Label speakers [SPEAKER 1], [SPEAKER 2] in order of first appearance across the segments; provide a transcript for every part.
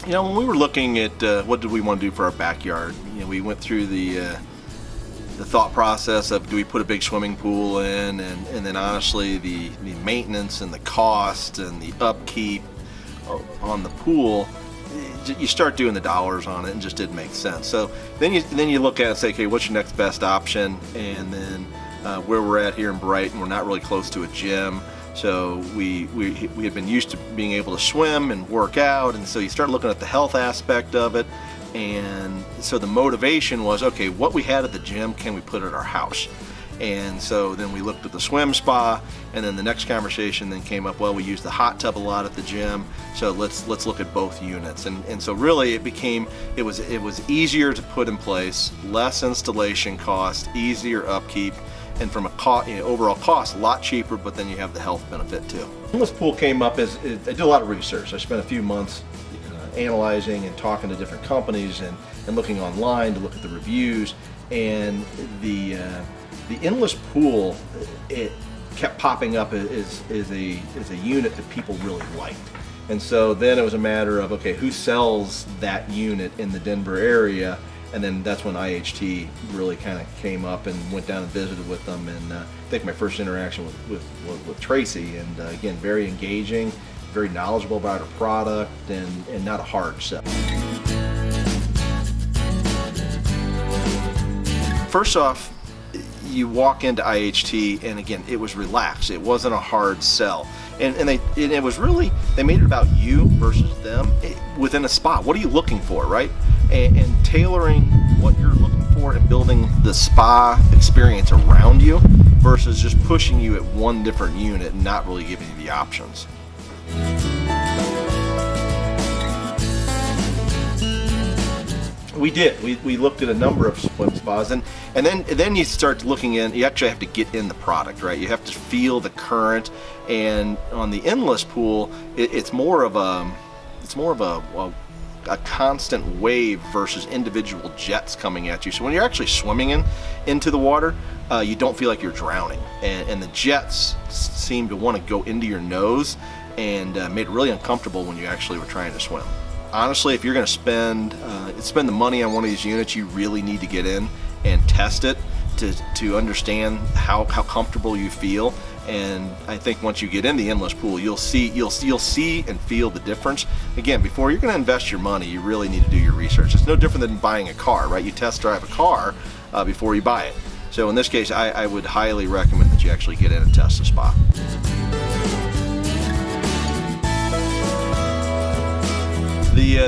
[SPEAKER 1] When we were looking at what did we want to do for our backyard, we went through the thought process of, do we put a big swimming pool in, and then honestly the maintenance and the cost and the upkeep on the pool, you start doing the dollars on it and just didn't make sense. So then you look at it and say, okay, what's your next best option? And then where we're at here in Brighton, we're not really close to a gym. So we had been used to being able to swim and work out, and so you start looking at the health aspect of it. And so the motivation was, okay, what we had at the gym, can we put at our house? And so then we looked at the swim spa, and then the next conversation then came up, well, we use the hot tub a lot at the gym, so let's look at both units. And so really it was easier to put in place, less installation cost, easier upkeep, and from a overall cost, a lot cheaper, but then you have the health benefit too. When this pool came up, I did a lot of research. I spent a few months analyzing and talking to different companies and looking online to look at the reviews, and the endless pool, it kept popping up as a unit that people really liked. And so then it was a matter of, okay, who sells that unit in the Denver area? And then that's when IHT really kind of came up, and went down and visited with them. And I think my first interaction with Tracy, and again, very engaging, very knowledgeable about her product, and not a hard sell. First off, you walk into IHT, and again, it was relaxed. It wasn't a hard sell, and it was really, they made it about you versus them within a spa. What are you looking for, right? And tailoring what you're looking for and building the spa experience around you versus just pushing you at one different unit and not really giving you the options. We did. We looked at a number of swim spas, and then you start looking in. You actually have to get in the product, right? You have to feel the current, and on the endless pool, it's more of a constant wave versus individual jets coming at you. So when you're actually swimming into the water, you don't feel like you're drowning, and the jets seem to want to go into your nose, and made it really uncomfortable when you actually were trying to swim. Honestly, if you're going to spend the money on one of these units, you really need to get in and test it to understand how comfortable you feel. And I think once you get in the endless pool, you'll see and feel the difference. Again, before you're going to invest your money, you really need to do your research. It's no different than buying a car, right? You test drive a car before you buy it. So in this case, I would highly recommend that you actually get in and test the spa.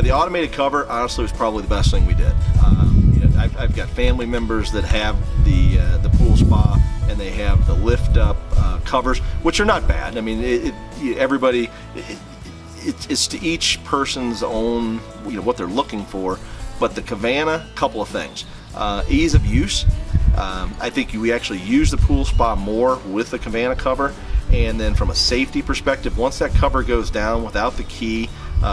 [SPEAKER 1] The automated cover, honestly, was probably the best thing we did. I've got family members that have the pool spa, and they have the lift up covers, which are not bad. I mean, it's to each person's own, what they're looking for. But the Cabana, couple of things: ease of use. I think we actually use the pool spa more with the Cabana cover, and then from a safety perspective, once that cover goes down without the key,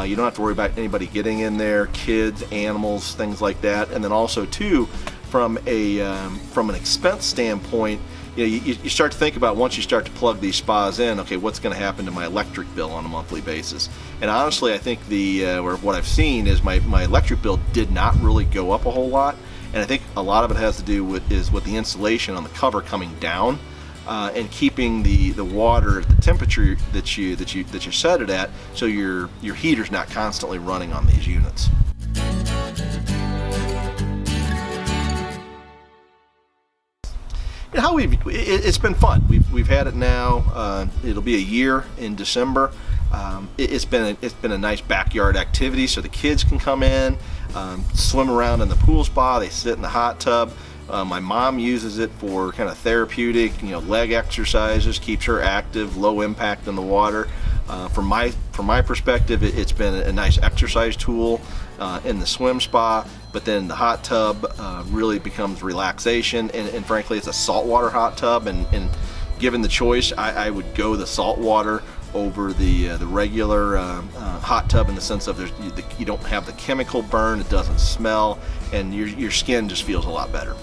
[SPEAKER 1] you don't have to worry about anybody getting in there, kids, animals, things like that. And then also too, from an expense standpoint, you start to think about, once you start to plug these spas in, okay, what's going to happen to my electric bill on a monthly basis? And honestly, I think what I've seen is my electric bill did not really go up a whole lot, and I think a lot of it has to do with the installation on the cover coming down. And keeping the water at the temperature that you set it at, so your heater's not constantly running on these units. It's been fun. We've had it now. It'll be a year in December. It's been a nice backyard activity, so the kids can come in, swim around in the pool spa. They sit in the hot tub. My mom uses it for kind of therapeutic, leg exercises, keeps her active, low impact in the water. From my perspective, it's been a nice exercise tool in the swim spa, but then the hot tub really becomes relaxation, and frankly, it's a saltwater hot tub, and given the choice, I would go the saltwater over the regular hot tub, in the sense of you don't have the chemical burn, it doesn't smell, and your skin just feels a lot better.